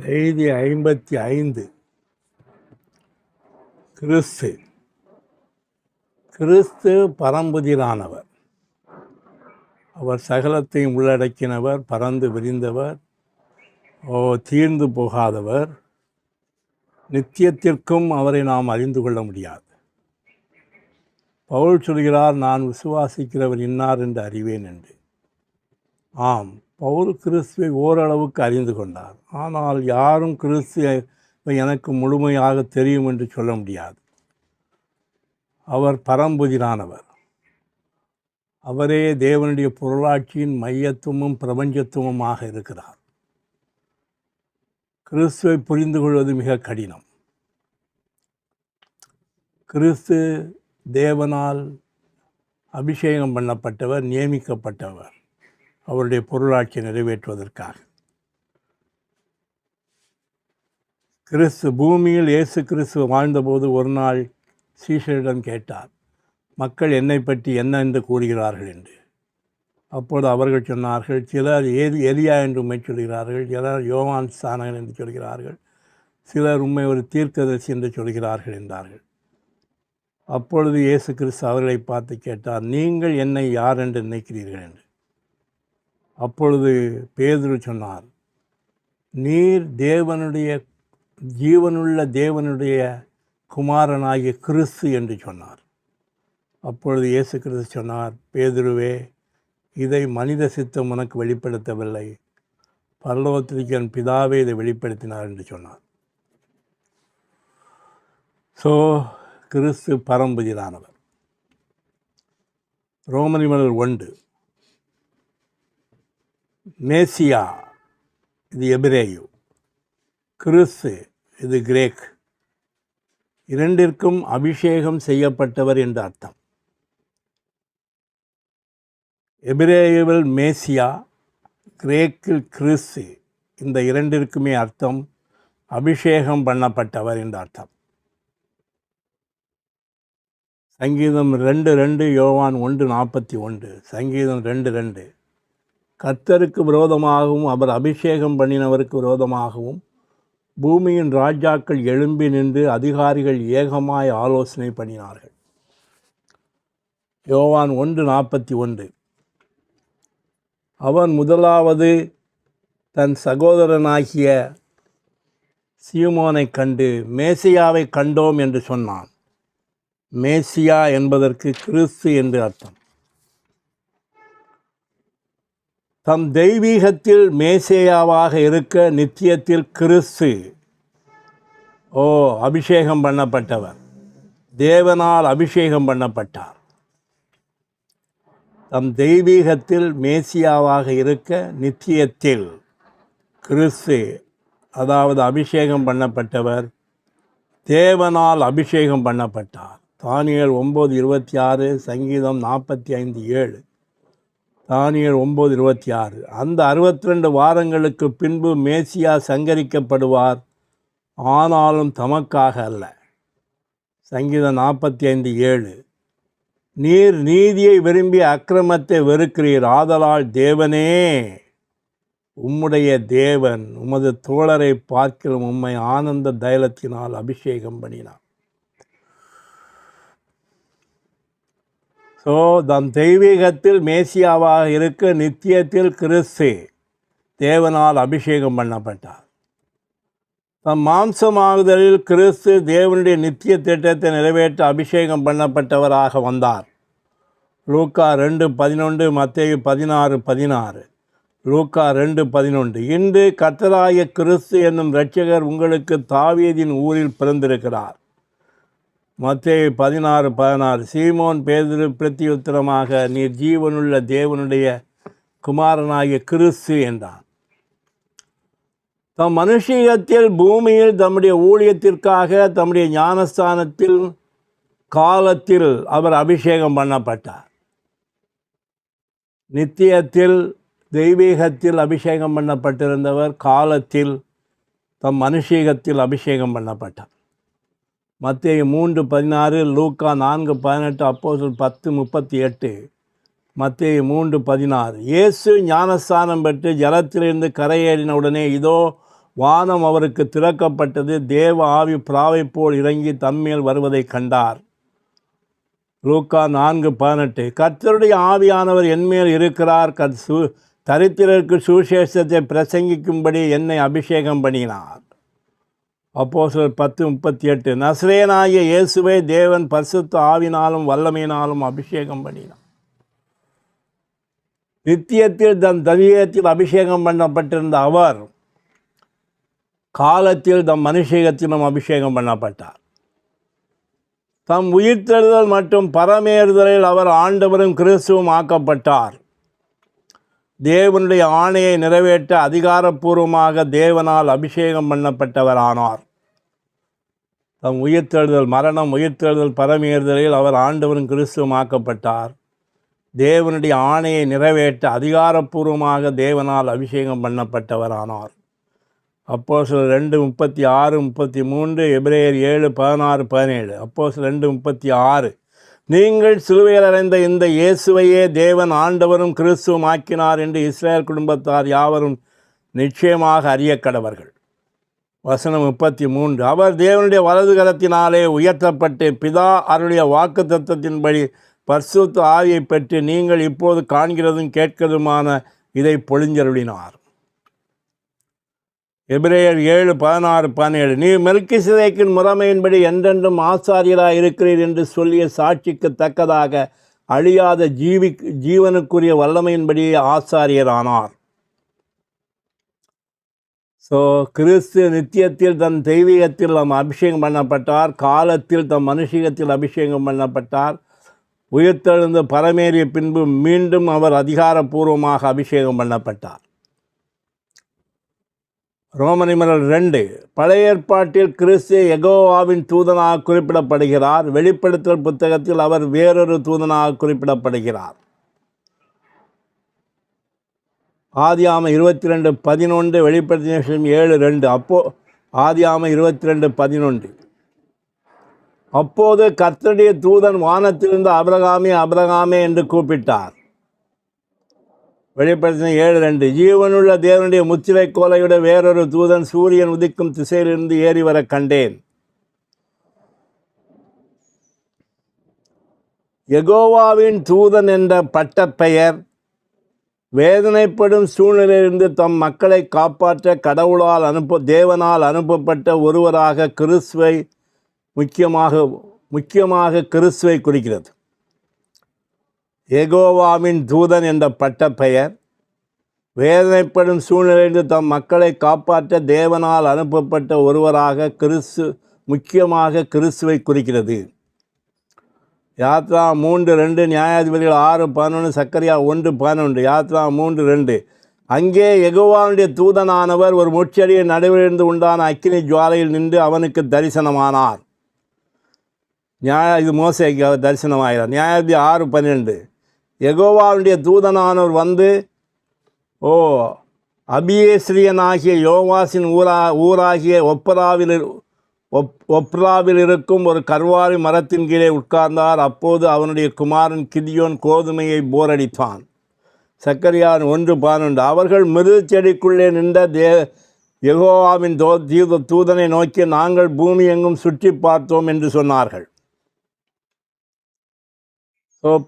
செய்தி 55. கிறிஸ்து பரம்புதிரானவர். அவர் சகலத்தையும் உள்ளடக்கினவர், பறந்து விரிந்தவர், தீர்ந்து போகாதவர். நித்தியத்திற்கும் அவரை நாம் அறிந்து கொள்ள முடியாது. பவுல் சொல்கிறார், நான் விசுவாசிக்கிறவர் இன்னார் என்று அறிவேன் என்று. ஆம், பவுல் கிறிஸ்துவை ஓரளவுக்கு அறிந்து கொண்டார். ஆனால் யாரும் கிறிஸ்துவை எனக்கு முழுமையாக தெரியும் என்று சொல்ல முடியாது. அவர் பரம்புதிரானவர். அவரே தேவனுடைய பொருளாட்சியின் மையத்துவமும் பிரபஞ்சத்துவமாக இருக்கிறார். கிறிஸ்துவை புரிந்து கொள்வது மிக கடினம். கிறிஸ்து தேவனால் அபிஷேகம் பண்ணப்பட்டவர், நியமிக்கப்பட்டவர் அவருடைய பொருளாட்சியை நிறைவேற்றுவதற்காக. பூமியில் இயேசு கிறிஸ்து வாழ்ந்தபோது ஒரு நாள் சீஷரிடம் கேட்டார், மக்கள் என்னை பற்றி என்ன என்று கூறுகிறார்கள் என்று. அப்போது அவர்கள் சொன்னார்கள், சிலர் எலியா என்று உண்மை சொல்கிறார்கள், சிலர் யோவான் ஸ்நானகன் என்று சொல்கிறார்கள், சிலர் உண்மை ஒரு தீர்க்கதரிசி என்று சொல்கிறார்கள் என்றார்கள். அப்பொழுது இயேசு கிறிஸ்து அவர்களை பார்த்து கேட்டார், நீங்கள் என்னை யார் என்று நினைக்கிறீர்கள் என்று. அப்பொழுது பேதுரு சொன்னார், நீர் ஜீவனுள்ள தேவனுடைய குமாரனாகிய கிறிஸ்து என்று சொன்னார். அப்பொழுது இயேசு கிறிஸ்து சொன்னார், பேதுருவே, இதை மனித சித்தம் உனக்கு வெளிப்படுத்தவில்லை, பரலோகத்திற்கு என் பிதாவே இதை வெளிப்படுத்தினார் என்று சொன்னார். கிறிஸ்து பரம்புதிரானவர். ரோமனியர் 1. மேசியா இது எபிரேயு, கிறிஸ்து இது கிரேக். இரண்டிற்கும் அபிஷேகம் செய்யப்பட்டவர் என்று அர்த்தம். எபிரேயுவில் மேசியா, கிரேக்கில் கிறிஸ்து. இந்த இரண்டிற்குமே அர்த்தம் அபிஷேகம் பண்ணப்பட்டவர் என்று அர்த்தம். சங்கீதம் 2:2, யோவான் 1:41. சங்கீதம் 2:2. கர்த்தருக்கு விரோதமாகவும் அவர் அபிஷேகம் பண்ணினவருக்கு விரோதமாகவும் பூமியின் ராஜாக்கள் எழும்பி நின்று அதிகாரிகள் ஏகமாய் ஆலோசனை பண்ணினார்கள். யோவான் 1:41. அவன் முதலாவது தன் சகோதரனாகிய சீமோனை கண்டு மேசியாவை கண்டோம் என்று சொன்னான். மேசியா என்பதற்கு கிறிஸ்து என்று அர்த்தம். தம் தெய்வீகத்தில் மேசியாவாக இருக்க நித்தியத்தில் கிறிஸ்து அபிஷேகம் பண்ணப்பட்டவர், தேவனால் அபிஷேகம் பண்ணப்பட்டார். தம் தெய்வீகத்தில் மேசியாவாக இருக்க நித்தியத்தில் கிறிஸ்து, அதாவது அபிஷேகம் பண்ணப்பட்டவர், தேவனால் அபிஷேகம் பண்ணப்பட்டார். தானியேல் 9:26, சங்கீதம் 45:7. தானியேல் 9:26. அந்த 62 வாரங்களுக்கு பின்பு மேசியா சங்கரிக்கப்படுவார், ஆனாலும் தமக்காக அல்ல. சங்கீதம் 45:7. நீர் நீதியை விரும்பி அக்கிரமத்தை வெறுக்கிறீர், ஆதலால் தேவனே உம்முடைய தேவன் உமது தோழரை பார்க்கிலும் உம்மை ஆனந்த தைலத்தினால் அபிஷேகம் பண்ணினார். தம் தெய்வீகத்தில் மேசியாவாக இருக்க நித்தியத்தில் கிறிஸ்து, தேவனால் அபிஷேகம் பண்ணப்பட்டார். தம் மாம்சமாகுதலில் கிறிஸ்து தேவனுடைய நித்திய திட்டத்தை நிறைவேற்ற அபிஷேகம் பண்ணப்பட்டவராக வந்தார். லூக்கா 2:11, மத்தேயு 16:16. லூக்கா 2:11. இன்று கர்த்தராகிய கிறிஸ்து என்னும் இரட்சகர் உங்களுக்கு தாவீதின் ஊரில் பிறந்திருக்கிறார். மத்தேயு 16:16. சீமோன் பேதுரு பிரத்தியுத்தரமாக, நீர் ஜீவனுள்ள தேவனுடைய குமாரனாகிய கிறிஸ்து என்றான். தம் மனுஷீகத்தில் பூமியில் தம்முடைய ஊழியத்திற்காக தம்முடைய ஞானஸ்தானத்தில் காலத்தில் அவர் அபிஷேகம் பண்ணப்பட்டார். நித்தியத்தில் தெய்வீகத்தில் அபிஷேகம் பண்ணப்பட்டிருந்தவர் காலத்தில் தம் மனுஷீகத்தில் அபிஷேகம் பண்ணப்பட்டார். மத்தேயு 3:16, லூக்கா 4:18, அப்போஸ்தலர் 10:38. மத்தேயு 3:16. இயேசு ஞானஸ்தானம் பெற்று ஜலத்திலிருந்து கரையேறின உடனே, இதோ வானம் அவருக்கு திறக்கப்பட்டது. தேவ ஆவி புறாவை போல் இறங்கி தம்மேல் வருவதை கண்டார். லூக்கா 4:18. கர்த்தருடைய ஆவியானவர் என்மேல் இருக்கிறார். தரித்திரருக்கு சுவிசேஷத்தை பிரசங்கிக்கும்படி என்னை அபிஷேகம் பண்ணினார். அப்போஸ்தலர் 10:38. நசரேயனாகிய இயேசுவை தேவன் பரிசுத்த ஆவினாலும் வல்லமையினாலும் அபிஷேகம் பண்ணினார். நித்தியத்தில் தம் தனியத்தில் அபிஷேகம் பண்ணப்பட்டிருந்த அவர் காலத்தில் தம் மனுஷகத்திலும் அபிஷேகம் பண்ணப்பட்டார். தம் உயிர்த்தெழுதல் மற்றும் பரமேறுதலில் அவர் ஆண்டவரும் கிறிஸ்துவும் ஆக்கப்பட்டார். தேவனுடைய ஆணையை நிறைவேற்ற அதிகாரப்பூர்வமாக தேவனால் அபிஷேகம் பண்ணப்பட்டவர் ஆனார். தம் உயிர்த்தெழுதல், மரணம், உயிர்த்தெழுதல், பரமேறுதலில் அவர் ஆண்டவரும் கிறிஸ்துவும் ஆக்கப்பட்டார். தேவனுடைய ஆணையை நிறைவேற்ற அதிகாரப்பூர்வமாக தேவனால் அபிஷேகம் பண்ணப்பட்டவர் ஆனார். அப்போஸ்தலர் 2:36-33, எபிரேயர் 7:16-17. அப்போஸ்தலர் 2:36. நீங்கள் சிலுவையில் அறைந்த இந்த இயேசுவையே தேவன் ஆண்டவரும் கிறிஸ்துவும் ஆக்கினார் என்று இஸ்ரவேல் குடும்பத்தார் யாவரும் நிச்சயமாக அறியக்கடவர்கள். வசனம் 33. அவர் தேவனுடைய வலது கரத்தினாலே உயர்த்தப்பட்டு பிதா அவருடைய வாக்குத்தத்தத்தின்படி பரிசுத்த ஆவியை பெற்று நீங்கள் இப்போது காண்கிறதும் கேட்கிறதுமான இதை பொழிஞ்சருளினார். எபிரேயர் 7:16-17. நீ மெல்கிசேதேக்கின் முறைமையின்படி என்றென்றும் ஆசாரியராக இருக்கிறீர் என்று சொல்லிய சாட்சிக்கு தக்கதாக அழியாத ஜீவனுக்குரிய வல்லமையின்படி ஆசாரியரானார். கிறிஸ்து நித்தியத்தில் தன் தெய்வீகத்தில் அபிஷேகம் பண்ணப்பட்டார். காலத்தில் தம் மனுஷீகத்தில் அபிஷேகம் பண்ணப்பட்டார். உயிர்த்தெழுந்து பரமேறிய பின்பு மீண்டும் அவர் அதிகாரப்பூர்வமாக அபிஷேகம் பண்ணப்பட்டார். ரோமனியர் 2. பழைய ஏற்பாட்டில் கிறிஸ்து யெகோவாவின் தூதனாக குறிப்பிடப்படுகிறார். வெளிப்படுத்தல் புத்தகத்தில் அவர் வேறொரு தூதனாக குறிப்பிடப்படுகிறார். ஆதியாகமம் 22:11, வெளிப்படுத்தின 7:2. ஆதியாகமம் 22:11. அப்போது கர்த்தருடைய தூதன் வானத்திலிருந்து அபிரகாமே அபிரகாமே என்று கூப்பிட்டார். வெளிப்படுத்தின 7:2. ஜீவனுள்ள தேவனுடைய முத்திரை கோலையுடைய வேறொரு தூதன் சூரியன் உதிக்கும் திசையிலிருந்து ஏறி வர கண்டேன். யெகோவாவின் தூதன் என்ற பட்டப்பெயர் வேதனைப்படும் சூழ்நிலையிலிருந்து தம் மக்களை காப்பாற்ற தேவனால் அனுப்பப்பட்ட ஒருவராக கிறிஸ்துவை முக்கியமாக கிறிஸ்துவை குறிக்கிறது. யெகோவாவின் தூதன் என்ற பட்டப்பெயர் வேதனைப்படும் சூழ்நிலையிலிருந்து தம் மக்களை காப்பாற்ற தேவனால் அனுப்பப்பட்ட ஒருவராக முக்கியமாக கிறிஸ்துவை குறிக்கிறது. யாத்ரா 3:2, நியாயாதிபதிகள் 6:11, சக்கரியா 1:11. யாத்ரா 3:2. அங்கே யெகோவாவுடைய தூதனானவர் ஒரு முட்செடியின் நடுவிலிருந்து உண்டான அக்கினி ஜுவாலையில் நின்று அவனுக்கு தரிசனமானார். இது மோசேக்கு தரிசனமாகிறார். நியாயாதிபதி 6:12. யெகோவாவுடைய தூதனானவர் வந்து அபியேஸ்ரியனாகிய யோவாசின் ஊராகிய ஒப்ராவில் இருக்கும் ஒரு கர்வாரி மரத்தின் கீழே உட்கார்ந்தார். அப்போது அவனுடைய குமாரன் கிதியோன் கோதுமையை போரடித்தான். சக்கரியா 1:12. அவர்கள் மிருது செடிக்குள்ளே நின்ற யெகோவாவின் தூதனை நோக்கி நாங்கள் பூமி எங்கும் சுற்றி பார்த்தோம் என்று சொன்னார்கள்.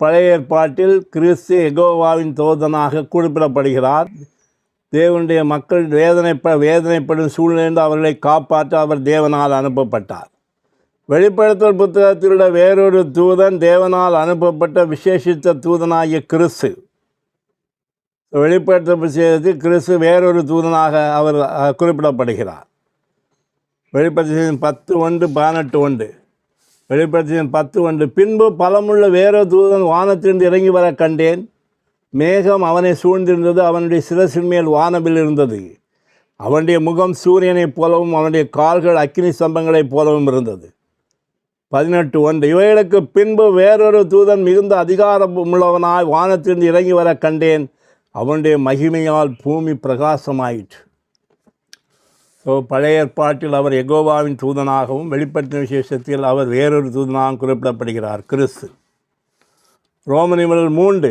பழைய ஏற்பாட்டில் கிறிஸ்து யெகோவாவின் தூதனாக குறிப்பிடப்படுகிறார். தேவனுடைய மக்கள் வேதனைப்படும் சூழ்நிலையிலிருந்து அவர்களை காப்பாற்ற அவர் தேவனால் அனுப்பப்பட்டார். வெளிப்படுத்தல் புத்தகத்திலுள்ள வேறொரு தூதன் தேவனால் அனுப்பப்பட்ட விசேஷித்த தூதனாகிய கிறிஸ்து. வெளிப்படுத்தல் புத்தகத்தில் கிறிஸ்து வேறொரு தூதனாக அவர் குறிப்பிடப்படுகிறார். வெளிப்படுத்தல் 10:1-18. வெளிப்படுத்தல் 10:1. பின்பு பலமுள்ள வேறொரு தூதன் வானத்திலிருந்து இறங்கி வர கண்டேன். மேகம் அவனை சூழ்ந்திருந்தது. அவனுடைய சிரசின் மேல் வானவில் இருந்தது. அவனுடைய முகம் சூரியனைப் போலவும் அவனுடைய கால்கள் அக்கினி ஸ்தம்பங்களைப் போலவும் இருந்தது. 18:1. இவைகளுக்கு பின்பு வேறொரு தூதன் மிகுந்த அதிகாரமுள்ளவனாய் வானத்திலிருந்து இறங்கி வர கண்டேன். அவனுடைய மகிமையால் பூமி பிரகாசமாயிற்று. பழைய ஏற்பாட்டில் அவர் யெகோவாவின் தூதனாகவும் வெளிப்படுத்தின விசேஷத்தில் அவர் வேறொரு தூதனாகவும் குறிப்பிடப்படுகிறார் கிறிஸ்து. ரோமனியர் 3.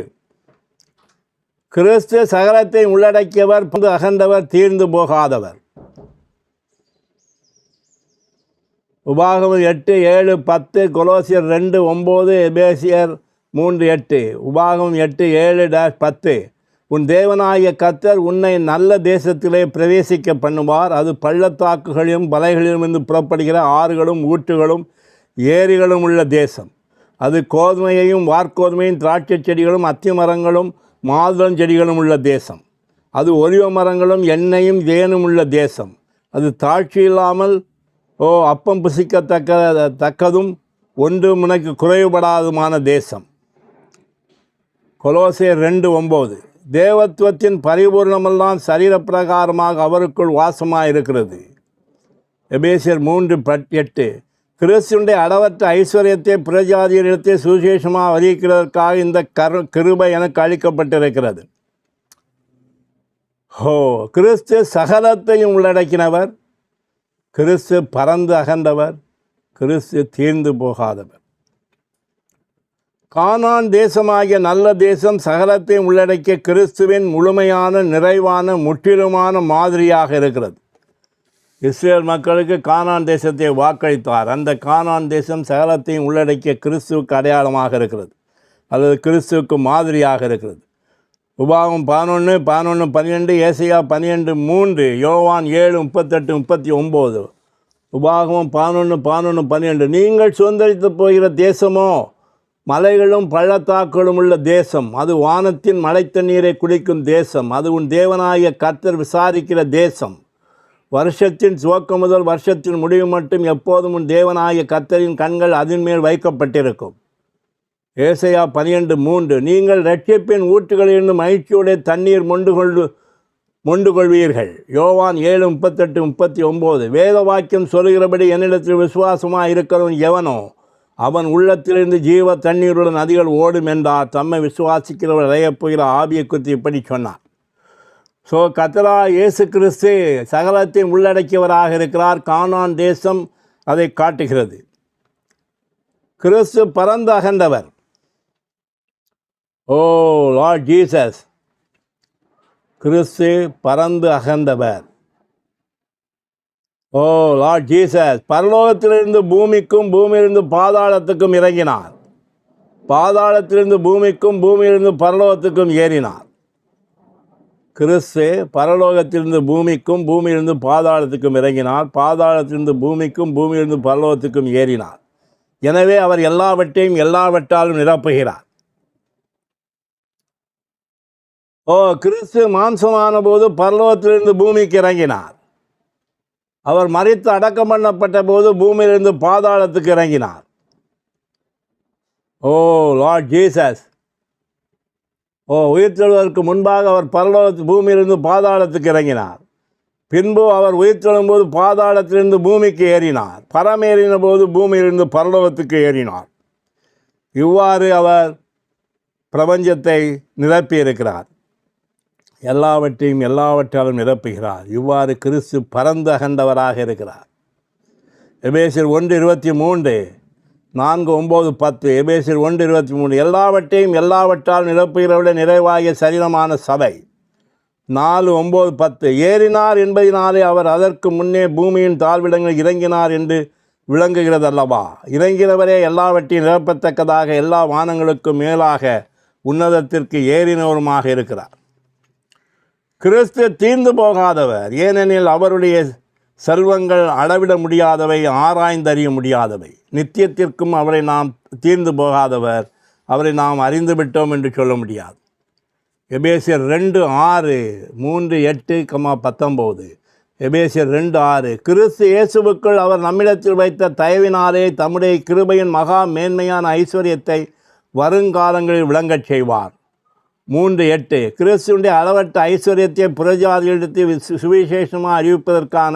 கிறிஸ்து சகலத்தை உள்ளடக்கியவர், அகன்றவர், தீர்ந்து போகாதவர். உபாகமம் 8:7-10, கொலோசியர் 2:9, எபேசியர் 3:8. உபாகமம் 8:7-10. உன் தேவனாகிய கர்த்தர் உன்னை நல்ல தேசத்திலே பிரவேசிக்க பண்ணுவார். அது பள்ளத்தாக்குகளிலும் மலைகளிலுமிருந்து புறப்படுகிற ஆறுகளும் ஊற்றுகளும் ஏரிகளும் உள்ள தேசம். அது கோதுமையையும் வார்கோதுமையும் திராட்சை செடிகளும் அத்தி மரங்களும் மாதுளம் செடிகளும் உள்ள தேசம். அது ஒலிவ மரங்களும் எண்ணெயும் தேனும் உள்ள தேசம். அது தாழ்ச்சி இல்லாமல் அப்பம் புசிக்கத்தக்கதும் ஒன்றும் உனக்கு குறைவுபடாதுமான தேசம். கொலோசியர் 2:9. தேவத்துவத்தின் பரிபூர்ணமெல்லாம் சரீரப்பிரகாரமாக அவருக்குள் வாசமாயிருக்கிறது. எபேசியர் 3:8. கிறிஸ்துவினுடைய அளவற்ற ஐஸ்வர்யத்தை புறஜாதியரிடத்தை சுவிசேஷமாக அறிவிக்கிறதற்காக இந்த கிருபை எனக்கு அளிக்கப்பட்டிருக்கிறது. கிறிஸ்து சகலத்தையும் உள்ளடக்கினவர். கிறிஸ்து பறந்து அகன்றவர். கிறிஸ்து தீர்ந்து போகாதவர். கானான் தேசமாகிய நல்ல தேசம் சகலத்தையும் உள்ளடக்கிய கிறிஸ்துவின் முழுமையான நிறைவான முற்றிலுமான மாதிரியாக இருக்கிறது. இஸ்ரேல் மக்களுக்கு கானான் தேசத்தை வாக்களித்தார். அந்த கானான் தேசம் சகலத்தையும் உள்ளடக்கிய கிறிஸ்துவுக்கு அடையாளமாக இருக்கிறது, அல்லது கிறிஸ்துவுக்கு மாதிரியாக இருக்கிறது. உபாகமம் 11:12, ஏசாயா 12:3, யோவான் 7:38-39. உபாகமம் 11:12. நீங்கள் சுதந்தரித்து போகிற தேசமோ மலைகளும் பள்ளத்தாக்குகளும் உள்ள தேசம். அது வானத்தின் மழை தண்ணீரை குடிக்கும் தேசம். அது உன் தேவனாகிய கர்த்தர் விசாரிக்கிற தேசம். வருஷத்தின் துவக்கம் முதல் வருஷத்தின் முடிவு மட்டும் எப்போதும் உன் தேவனாகிய கர்த்தரின் கண்கள் அதன் மேல் வைக்கப்பட்டிருக்கும். ஏசாயா 12:3. நீங்கள் இரட்சிப்பின் ஊற்றுகளிலிருந்து மகிழ்ச்சியுடைய தண்ணீர் மொண்டு கொள்வீர்கள். யோவான் 7:38-39. வேத வாக்கியம் சொல்கிறபடி என்னிடத்தில் விசுவாசமாக இருக்கிறவன் எவனோ அவன் உள்ளத்திலிருந்து ஜீவ தண்ணீருடன் நதிகள் ஓடும் என்றார். தம்மை விசுவாசிக்கிறவர் அடையப் போகிற ஆவியை குறித்து இப்படி சொன்னார். கர்த்தரா இயேசு கிறிஸ்து சகலத்தையும் உள்ளடக்கியவராக இருக்கிறார். கானான் தேசம் அதை காட்டுகிறது. கிறிஸ்து பறந்து அகன்றவர். Lord Jesus. கிறிஸ்து பறந்து அகன்றவர். லார்ட் ஜீசஸ் பரலோகத்திலிருந்து பூமிக்கும் பூமியிலிருந்து பாதாளத்துக்கும் இறங்கினார். பாதாளத்திலிருந்து பூமிக்கும் பூமியிலிருந்து பரலோகத்துக்கும் ஏறினார். கிறிஸ்து பரலோகத்திலிருந்து பூமிக்கும் பூமியிலிருந்து பாதாளத்துக்கும் இறங்கினார். பாதாளத்திலிருந்து பூமிக்கும் பூமியிலிருந்து பரலோகத்துக்கும் ஏறினார். எனவே அவர் எல்லாவற்றையும் எல்லாவற்றாலும் நிரப்புகிறார். கிறிஸ்து மாம்சமான போது பரலோகத்திலிருந்து பூமிக்கு இறங்கினார். அவர் மரித்து அடக்கம் பண்ணப்பட்ட போது பூமியிலிருந்து பாதாளத்துக்கு இறங்கினார். Lord Jesus. உயிர்த்தெழுவதற்கு முன்பாக அவர் பூமியிலிருந்து பாதாளத்துக்கு இறங்கினார். பின்பு அவர் உயிர்த்தெழும்போது பாதாளத்திலிருந்து பூமிக்கு ஏறினார். பரமேறின போது பூமியிலிருந்து பரலோகத்துக்கு ஏறினார். இவ்வாறு அவர் பிரபஞ்சத்தை நிரப்பியிருக்கிறார். எல்லாவற்றையும் எல்லாவற்றாலும் நிரப்புகிறார். இவ்வாறு கிறிஸ்து பறந்து அகன்றவராக இருக்கிறார். எபேசியர் 1:23, 4:9-10. எபேசியர் 1:23. எல்லாவற்றையும் எல்லாவற்றால் நிரப்புகிறவருடைய நிறைவாகிய சரீரமான சபை. 4:9-10. ஏறினார் என்பதினாலே அவர் அதற்கு முன்னே பூமியின் தாழ்விடங்கள் இறங்கினார் என்று விளங்குகிறது அல்லவா? இறங்கினவரே எல்லாவற்றையும் நிரப்பத்தக்கதாக எல்லா வானங்களுக்கும் மேலாக உன்னதத்திற்கு ஏறினவருமாக இருக்கிறார். கிறிஸ்து தீர்ந்து போகாதவர். ஏனெனில் அவருடைய செல்வங்கள் அளவிட முடியாதவை, ஆராய்ந்தறிய முடியாதவை. நித்தியத்திற்கும் அவரை நாம் தீர்ந்து போகாதவர். அவரை நாம் அறிந்து விட்டோம் என்று சொல்ல முடியாது. எபேசியர் 2:6, 3:8-19. எபேசியர் 2:6. கிறிஸ்து இயேசுவுக்குள் அவர் நம்மிடத்தில் வைத்த தயவினாலே தம்முடைய கிருபையின் மகா மேன்மையான ஐஸ்வர்யத்தை வருங்காலங்களில் விளங்கச் செய்வார். 3:8. கிறிஸ்துவினுடைய அளவற்ற ஐஸ்வர்யத்தை புறஜாதிகளிடத்தில் சுவிசேஷமாக அறிவிப்பதற்கான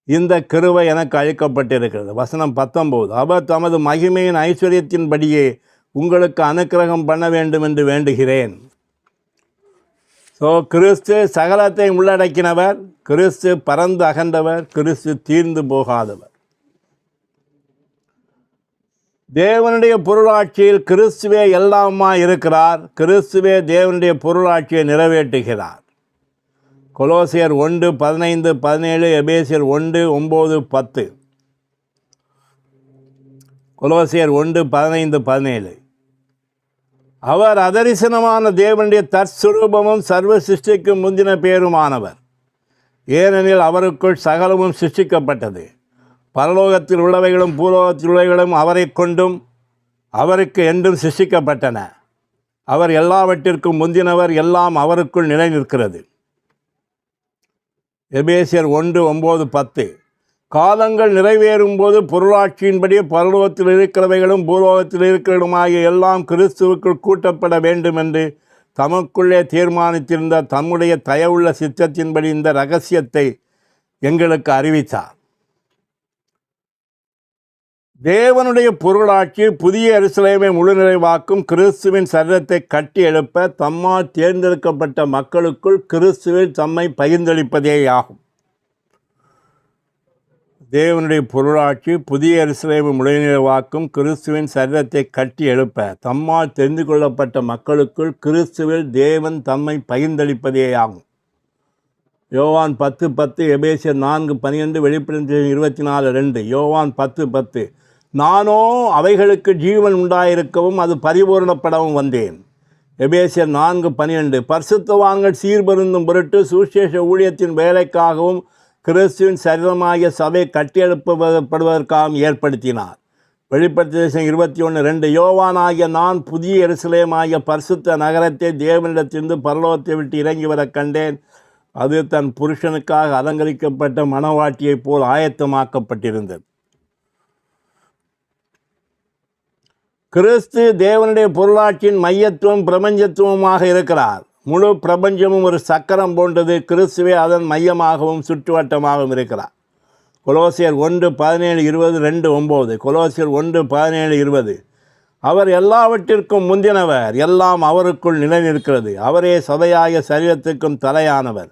இந்த கிருபை எனக்கு அளிக்கப்பட்டிருக்கிறது. வசனம் 19. அவர் தமது மகிமையின் ஐஸ்வர்யத்தின்படியே உங்களுக்கு அனுக்கிரகம் பண்ண வேண்டும் என்று வேண்டுகிறேன். கிறிஸ்து சகலத்தை உள்ளடக்கினவர். கிறிஸ்து பறந்து அகன்றவர். கிறிஸ்து தீர்ந்து போகாதவர். தேவனுடைய பொருளாட்சியில் கிறிஸ்துவே எல்லாமா இருக்கிறார். கிறிஸ்துவே தேவனுடைய பொருளாட்சியை நிறைவேற்றுகிறார். கொலோசியர் 1:15-17, எபேசியர் 1:9-10. கொலோசியர் 1:15-17. அவர் அதரிசனமான தேவனுடைய தற்சுரூபமும் சர்வ சிருஷ்டிக்கும் முந்தின பேருமானவர். ஏனெனில் அவருக்குள் சகலமும் சிருஷ்டிக்கப்பட்டது. பரலோகத்தில் உள்ளவைகளும் பூலோகத்தில் உள்ளவைகளும் அவரை கொண்டும் அவருக்கு என்றும் சிருஷ்டிக்கப்பட்டன. அவர் எல்லாவற்றிற்கும் முந்தினவர், எல்லாம் அவருக்குள் நிலை நிற்கிறது. எபேசியர் 1:9-10. காலங்கள் நிறைவேறும் போது பொருளாட்சியின்படி பரலோகத்தில் இருக்கிறவைகளும் பூலோகத்தில் இருக்கிறவர்களுமாகிய எல்லாம் கிறிஸ்துவுக்குள் கூட்டப்பட வேண்டும் என்று தமக்குள்ளே தீர்மானித்திருந்த தம்முடைய தயவுள்ள சித்தத்தின்படி இந்த இரகசியத்தை எங்களுக்கு அறிவித்தார். தேவனுடைய பொருளாட்சி புதிய எருசலேமை முழு நிறைவாக்கும் கிறிஸ்துவின் சரீரத்தை கட்டி எழுப்ப தம்மால் தேர்ந்தெடுக்கப்பட்ட மக்களுக்குள் கிறிஸ்துவில் தம்மை பகிர்ந்தளிப்பதேயாகும். தேவனுடைய பொருளாட்சி புதிய எருசலேமை முழு நிறைவாக்கும் கிறிஸ்துவின் சரீரத்தை கட்டி எழுப்ப தம்மால் தெரிந்து கொள்ளப்பட்ட மக்களுக்குள் கிறிஸ்துவில் தேவன் தம்மை பகிர்ந்தளிப்பதேயாகும். யோவான் 10:10, எபேசியர் 4:12, வெளிப்படுத்தல் 24:2. யோவான் 10:10. நானோ அவைகளுக்கு ஜீவன் உண்டாயிருக்கவும் அது பரிபூரணப்படவும் வந்தேன். எபேசியர் 4:12. பரிசுத்தவான்கள் சீர்பருந்தும் பொருட்டு சுவிசேஷ ஊழியத்தின் வேலைக்காகவும் கிறிஸ்துவின் சரீரமாகிய சபை கட்டியெழுப்பப்படுவதற்காகவும் ஏற்படுத்தினார். வெளிப்படுத்தல் 21:2. யோவானாகிய நான் புதிய எருசலேமாகிய பரிசுத்த நகரத்தை தேவனிடத்திலிருந்து பரலோகத்தை விட்டு இறங்கி வர கண்டேன். அது தன் புருஷனுக்காக அலங்கரிக்கப்பட்ட மணவாட்டியைப் போல் ஆயத்தமாக்கப்பட்டிருந்தது. கிறிஸ்து தேவனுடைய பொருளாட்சியின் மையத்துவம் பிரபஞ்சத்துவமாக இருக்கிறார். முழு பிரபஞ்சமும் ஒரு சக்கரம் போன்றது. கிறிஸ்துவே அதன் மையமாகவும் சுற்றுவட்டமாகவும் இருக்கிறார். கொலோசியர் 1:17-20, 2:9. கொலோசியர் 1:17-20. அவர் எல்லாவற்றிற்கும் முந்தினவர், எல்லாம் அவருக்குள் நிலை நிற்கிறது. அவரே சபையாகிய சரீரத்திற்கும் தலையானவர்.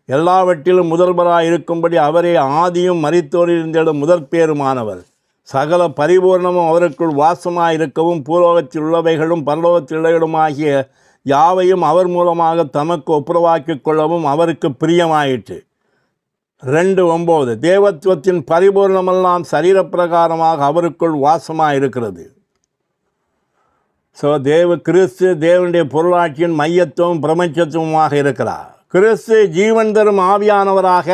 எல்லாவற்றிலும் முதல்வராக இருக்கும்படி அவரே ஆதியும் மரித்தோரிலிருந்தெழும் முதற் பேருமானவர். சகல பரிபூர்ணமும் அவருக்குள் வாசமாயிருக்கவும் பூலோகத்தில் உள்ளவைகளும் பரலோகத்தில் உள்ளவைகளுமாகிய யாவையும் அவர் மூலமாக தமக்கு ஒப்புரவாக்கிக் கொள்ளவும் அவருக்கு பிரியமாயிற்று. 2:9. தேவத்துவத்தின் பரிபூர்ணமெல்லாம் சரீரப்பிரகாரமாக அவருக்குள் வாசமாயிருக்கிறது. கிறிஸ்து தேவனுடைய பொருளாட்சியின் மையத்துவம் பிரபஞ்சத்துவமாக இருக்கிறார். கிறிஸ்து ஜீவன் தரும் ஆவியானவராக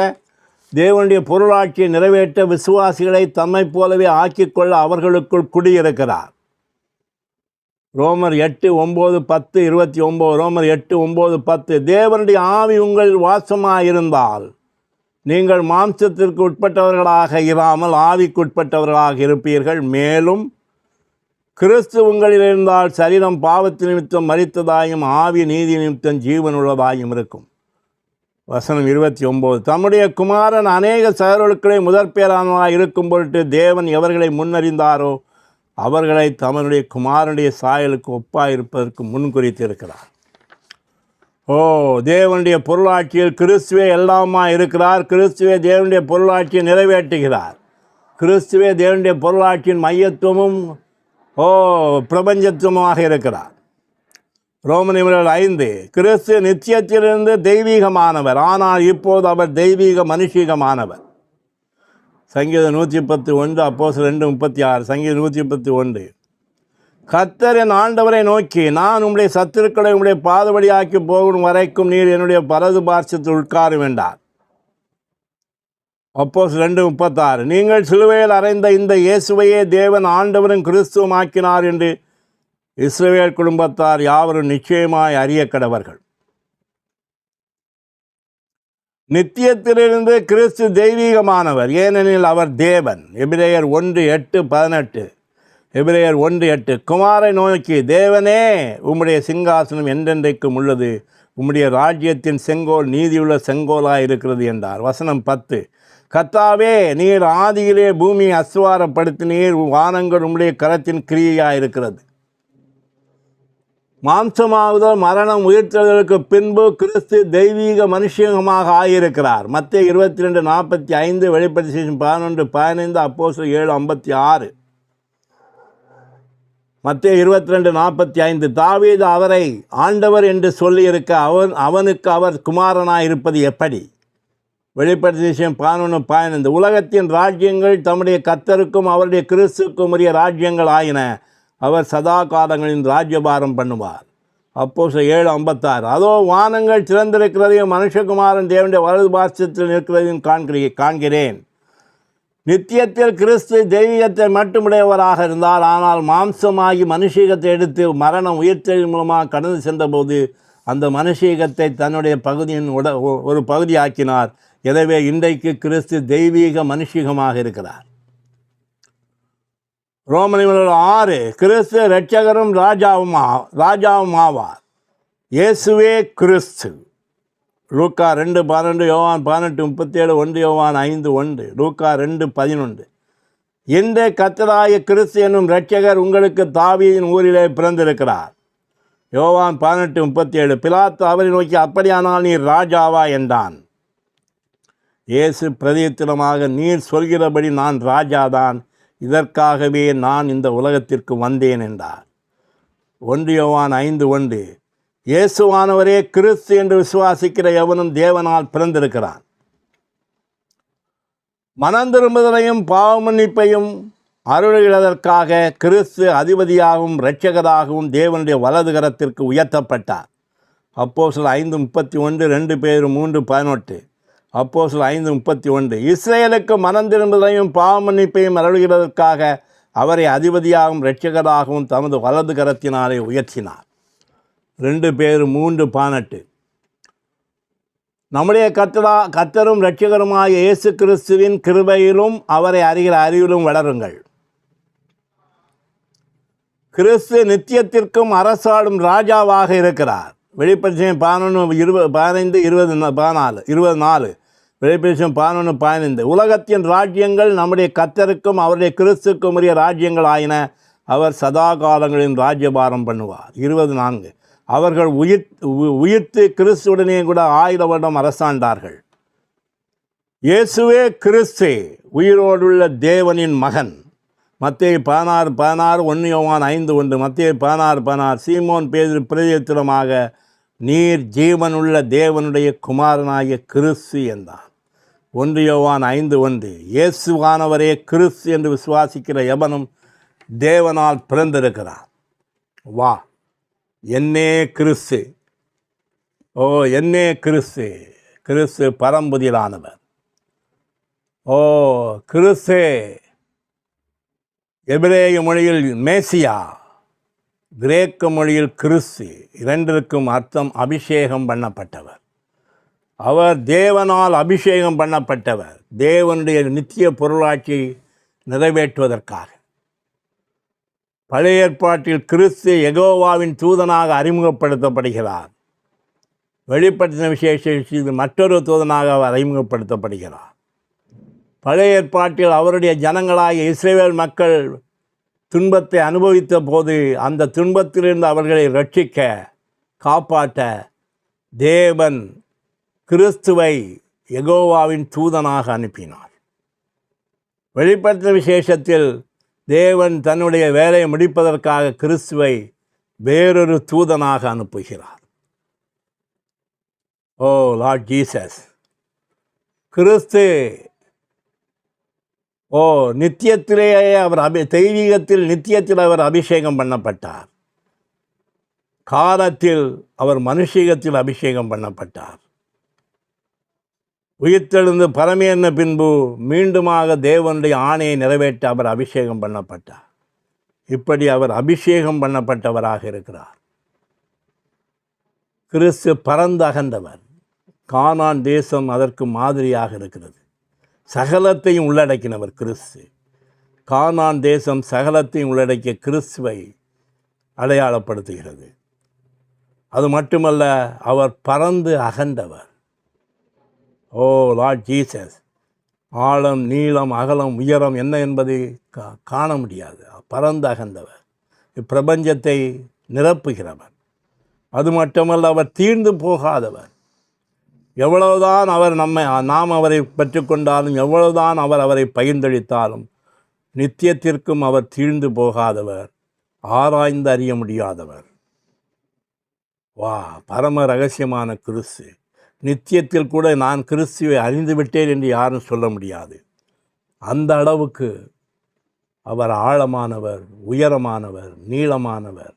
தேவனுடைய பொருளாட்சியை நிறைவேற்ற விசுவாசிகளை தம்மை போலவே ஆக்கிக்கொள்ள அவர்களுக்குள் குடியிருக்கிறார். ரோமர் 8:9-10, 29. ரோமர் 8:9-10. தேவனுடைய ஆவி உங்களில் வாசமாயிருந்தால் நீங்கள் மாம்சத்திற்கு உட்பட்டவர்களாக இராமல் ஆவிக்குட்பட்டவர்களாக இருப்பீர்கள். மேலும் கிறிஸ்து உங்களில் இருந்தால் சரீரம் பாவத்து நிமித்தம் மரித்ததாயும் ஆவி நீதி நிமித்தம் ஜீவனுள்ளதாயும் இருக்கும். வசனம் 29. தம்முடைய குமாரன் அநேக சகோதரர்களை முதற்பேரானவராக இருக்கும் பொருட்டு தேவன் எவர்களை முன்னறிந்தாரோ அவர்களை தம்முடைய குமாரனுடைய சாயலுக்கு ஒப்பாயிருப்பதற்கு முன்குறித்திருக்கிறார். தேவனுடைய பொருளாட்சியில் கிறிஸ்துவே எல்லாமா இருக்கிறார். கிறிஸ்துவே தேவனுடைய பொருளாட்சியை நிறைவேற்றுகிறார். கிறிஸ்துவே தேவனுடைய பொருளாட்சியின் மையத்துவமும் பிரபஞ்சத்துவமாக இருக்கிறார். ரோமர் 5. கிறிஸ்து நித்தியத்திலிருந்து தெய்வீகமானவர், ஆனால் இப்போது அவர் தெய்வீக மனுஷீகமானவர். சங்கீதம் 110:1, அப்போஸ்தலர் 2:36. சங்கீதம் 110:1. கர்த்தர் என் ஆண்டவரை நோக்கி, நான் உம்முடைய சத்துருக்களை உம்முடைய பாதபடியாக்கி போகும் வரைக்கும் நீர் என்னுடைய பரது பார்சத்தில் உட்காரும் என்றார். அப்போஸ்தலர் 2:36. நீங்கள் சிலுவையில் அறைந்த இந்த இயேசுவையே தேவன் ஆண்டவரும் கிறிஸ்துவும் ஆக்கினார் என்று இஸ்ரவேல் குடும்பத்தார் யாவரும் நிச்சயமாய் அறிய கடவர்கள். நித்தியத்திலிருந்து கிறிஸ்து தெய்வீகமானவர், ஏனெனில் அவர் தேவன். எபிரேயர் 1:8-18. எபிரேயர் 1:8. குமாரை நோக்கி, தேவனே உம்முடைய சிங்காசனம் என்றென்றைக்கும் உள்ளது, உம்முடைய ராஜ்யத்தின் செங்கோல் நீதியுள்ள செங்கோலாக இருக்கிறது என்றார். வசனம் 10. கர்த்தாவே, நீர் ஆதியிலே பூமியை அஸ்வாரப்படுத்தினீர், வானங்கள் உம்முடைய கரத்தின் கிரியையாக இருக்கிறது. மாம்சமாவதோ மரணம் உயிர்த்தெழுதலுக்கு பின்பு கிறிஸ்து தெய்வீக மனுஷமாக ஆகியிருக்கிறார். மத்தேயு 22:45, வெளிப்படுத்தல் 11:15, அப்போஸ்தலர் 7:56. மத்தேயு 22:45. தாவீது அவரை ஆண்டவர் என்று சொல்லியிருக்க அவனுக்கு அவர் குமாரனாயிருப்பது எப்படி? வெளிப்படுத்தின விஷயம் 11:15 உலகத்தின் ராஜ்யங்கள் தம்முடைய கர்த்தருக்கும் அவருடைய கிறிஸ்துக்கும் உரிய ராஜ்யங்கள் ஆயின. அவர் சதா காலங்களின் ராஜ்யபாரம் பண்ணுவார். அப்போஸ்தலர் 7:56 அதோ வானங்கள் திறந்திருக்கிறதையும் மனுஷகுமாரன் தேவனுடைய வலது பார்சத்தில் நிற்கிறதையும் காண்கிறேன். நித்தியத்தில் கிறிஸ்து தெய்வீகத்தை மட்டுமுடையவராக இருந்தார். ஆனால் மாம்சமாகி மனுஷீகத்தை எடுத்து மரணம் உயிர்த்தெழுதல் மூலமாக கடந்து சென்றபோது அந்த மனுஷீகத்தை தன்னுடைய பகுதியின் ஒரு பகுதியாக்கினார். எனவே இன்றைக்கு கிறிஸ்து தெய்வீக மனுஷீகமாக இருக்கிறார். ரோமனியர் 6 கிறிஸ்து இரட்சகரும் ராஜாவும் ஆவார். இயேசுவே கிறிஸ்து. லூக்கா 2:12 யோவான் 18:37 1 யோவான் 5:1 லூக்கா 2:11 இன்று கர்த்தராகிய கிறிஸ்து என்னும் இரட்சகர் உங்களுக்கு தாவீதின் ஊரிலே பிறந்திருக்கிறார். யோவான் 18:37 பிலாத்து அவரை நோக்கி அப்படியானால் நீர் ராஜாவா என்றான். இயேசு பிரதியுத்தரமாக நீர் சொல்கிறபடி நான் ராஜாதான், இதற்காகவே நான் இந்த உலகத்திற்கு வந்தேன் என்றார். 1 யோவான் 5:1 இயேசுவானவரே கிறிஸ்து என்று விசுவாசிக்கிற எவனும் தேவனால் பிறந்திருக்கிறான். மனம் திரும்புதலையும் பாவமன்னிப்பையும் அருளுகிறதற்காக கிறிஸ்து அதிபதியாகவும் இரட்சகராகவும் தேவனுடைய வலது கரத்திற்கு உயர்த்தப்பட்டார். அப்போஸ்தலர் 5:31 2 பேதுரு 3:18 அப்போஸ்தலர் 5:31 இஸ்ரேலுக்கு மனம் திரும்புதலையும் பாவமன்னிப்பையும் அருளுகிறதற்காக அவரை அதிபதியாகவும் இரட்சகராகவும் தமது வலது கரத்தினாலே உயர்த்தினார். 2 பேதுரு 3:18 நம்முடைய கர்த்தரும் இரட்சகருமாகிய இயேசு கிறிஸ்துவின் கிருபையிலும் அவரை அறிகிற அறிவிலும் வளருங்கள். கிறிஸ்து நித்தியத்திற்கும் அரசாடும் ராஜாவாக இருக்கிறார். வெளிப்படுத்தின 11:15-24 வெளிப்படுத்தின 11:15 உலகத்தின் ராஜ்யங்கள் நம்முடைய கர்த்தருக்கும் அவருடைய கிறிஸ்துக்கும் உரிய ராஜ்யங்கள் ஆயின. அவர் சதா காலங்களின் ராஜ்யபாரம் பண்ணுவார். 24 அவர்கள் உயிர்த்து கிறிஸ்துவுடனே கூட 1000 வருடம் அரசாண்டார்கள். இயேசுவே கிறிஸ்து உயிரோடுள்ள தேவனின் மகன். மத்தேயு 16:16 1 யோவான் 5:1 மத்தேயு 16:16 சீமோன் பேதுரு பிரதியுத்தரமாக நீர் ஜீவனுள்ள தேவனுடைய குமாரனாகிய கிறிஸ்து என்றான். 1 யோவான் 5:1 இயேசுவானவரே கிறிஸ்து என்று விசுவாசிக்கிற எவனும் தேவனால் பிறந்திருக்கிறார். வா என்னே கிறிஸ்து, ஓ என்னே கிறிஸ்து. கிறிஸ்து பரம்புதிரானவர். ஓ கிறிஸ்து எபிரேய மொழியில் மேசியா, கிரேக்க மொழியில் கிறிஸ்து, இரண்டிற்கும் அர்த்தம் அபிஷேகம் பண்ணப்பட்டவர். அவர் தேவனால் அபிஷேகம் பண்ணப்பட்டவர், தேவனுடைய நித்திய பொருளாட்சியை நிறைவேற்றுவதற்காக. பழைய ஏற்பாட்டில் கிறிஸ்து யெகோவாவின் தூதனாக அறிமுகப்படுத்தப்படுகிறார். வெளிப்படுத்தின விசேஷத்தில் மற்றொரு தூதனாக அவர் அறிமுகப்படுத்தப்படுகிறார். பழைய ஏற்பாட்டில் அவருடைய ஜனங்களாகிய இஸ்ரவேல் மக்கள் துன்பத்தை அனுபவித்த போது அந்த துன்பத்திலிருந்து அவர்களை ரட்சிக்க காப்பாற்ற தேவன் கிறிஸ்துவை யெகோவாவின் தூதனாக அனுப்பினார். வெளிப்படுத்தின விசேஷத்தில் தேவன் தன்னுடைய வேலையை முடிப்பதற்காக கிறிஸ்துவை வேறொரு தூதனாக அனுப்புகிறார். ஓ லார்ட் ஜீசஸ். கிறிஸ்து நித்தியத்திலேயே அவர் தெய்வீகத்தில் நித்தியத்தில் அவர் அபிஷேகம் பண்ணப்பட்டார். காலத்தில் அவர் மனுஷீகத்தில் அபிஷேகம் பண்ணப்பட்டார். உயிர்த்தெழுந்து பரமேறின பின்பு மீண்டுமாக தேவனுடைய ஆணையை நிறைவேற்ற அவர் அபிஷேகம் பண்ணப்பட்டார். இப்படி அவர் அபிஷேகம் பண்ணப்பட்டவராக இருக்கிறார். கிறிஸ்து பரந்து அகன்றவர். கானான் தேசம் அதற்கு மாதிரியாக இருக்கிறது. சகலத்தையும் உள்ளடக்கினவர் கிறிஸ்து. கானான் தேசம் சகலத்தையும் உள்ளடக்கிய கிறிஸ்துவை அடையாளப்படுத்துகிறது. அது மட்டுமல்ல, அவர் பரந்து அகன்றவர். ஓ லார்ட் ஜீசஸ். ஆழம், நீளம், அகலம், உயரம் என்ன என்பதை காண முடியாது. பரந்து அகன்றவர், இப்பிரபஞ்சத்தை நிரப்புகிறவர். அது மட்டுமல்ல, அவர் தீர்ந்து போகாதவர். எவ்வளவுதான் நாம் அவரை பெற்றுக்கொண்டாலும், எவ்வளவுதான் அவரை பகிர்ந்தளித்தாலும் நித்தியத்திற்கும் அவர் தீர்ந்து போகாதவர், ஆராய்ந்து அறிய முடியாதவர். வா பரம ரகசியமான கிறிஸ்து. நித்தியத்தில் கூட நான் கிறிஸ்துவை அறிந்து விட்டேன் என்று யாரும் சொல்ல முடியாது. அந்த அளவுக்கு அவர் ஆழமானவர், உயரமானவர், நீளமானவர்,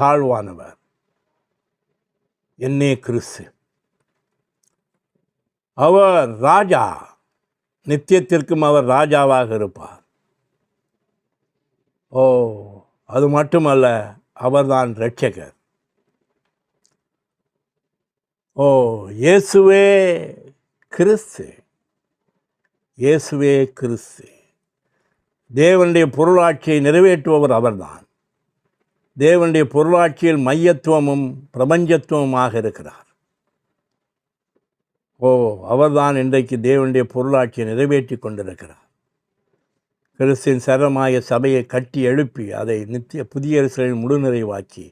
தாழ்வானவர். என்னே கிறிஸ்து. அவர் ராஜா, நித்தியத்திற்கும் அவர் ராஜாவாக இருப்பார். அது மட்டுமல்ல, அவர்தான் இரட்சகர். இயேசுவே கிறிஸ்து, இயேசுவே கிறிஸ்து. தேவனுடைய பொருளாட்சியை நிறைவேற்றுபவர் அவர்தான். தேவனுடைய பொருளாட்சியில் மையத்துவமும் பிரபஞ்சத்துவமாக இருக்கிறார். அவர்தான் இன்றைக்கு தேவனுடைய பொருளாட்சியை நிறைவேற்றி கொண்டிருக்கிறார். கிறிஸ்துவின் சரமாய சபையை கட்டி எழுப்பி அதை புதிய எருசலேமில் முழுநிறைவாக்கி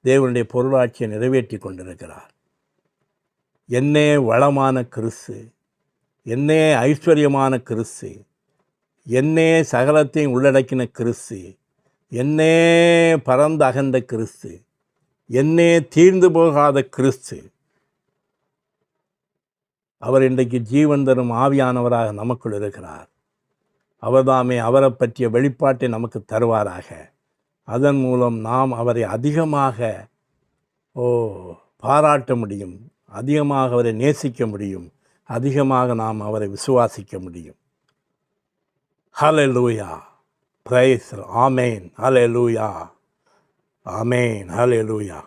தேவனுடைய பொருளாட்சியை நிறைவேற்றி கொண்டிருக்கிறார். என்னே வளமான கிறிஸ்து, என்னே ஐஸ்வர்யமான கிறிஸ்து, என்னே சகலத்தையும் உள்ளடக்கின கிறிஸ்து, என்னே பரந்த அகந்த கிறிஸ்து, என்னே தீர்ந்து போகாத கிறிஸ்து. அவர் இன்றைக்கு ஜீவன் தரும் ஆவியானவராக நமக்குள் இருக்கிறார். அவர்தாமே அவரை பற்றிய வெளிப்பாட்டை நமக்கு தருவாராக. அதன் மூலம் நாம் அவரை அதிகமாக பாராட்ட முடியும், அதிகமாக அவரை நேசிக்க முடியும், அதிகமாக நாம் அவரை விசுவாசிக்க முடியும். ஹல்லேலூயா, பிரைஸ், ஆமென், ஹல்லேலூயா, ஆமென், ஹல்லேலூயா.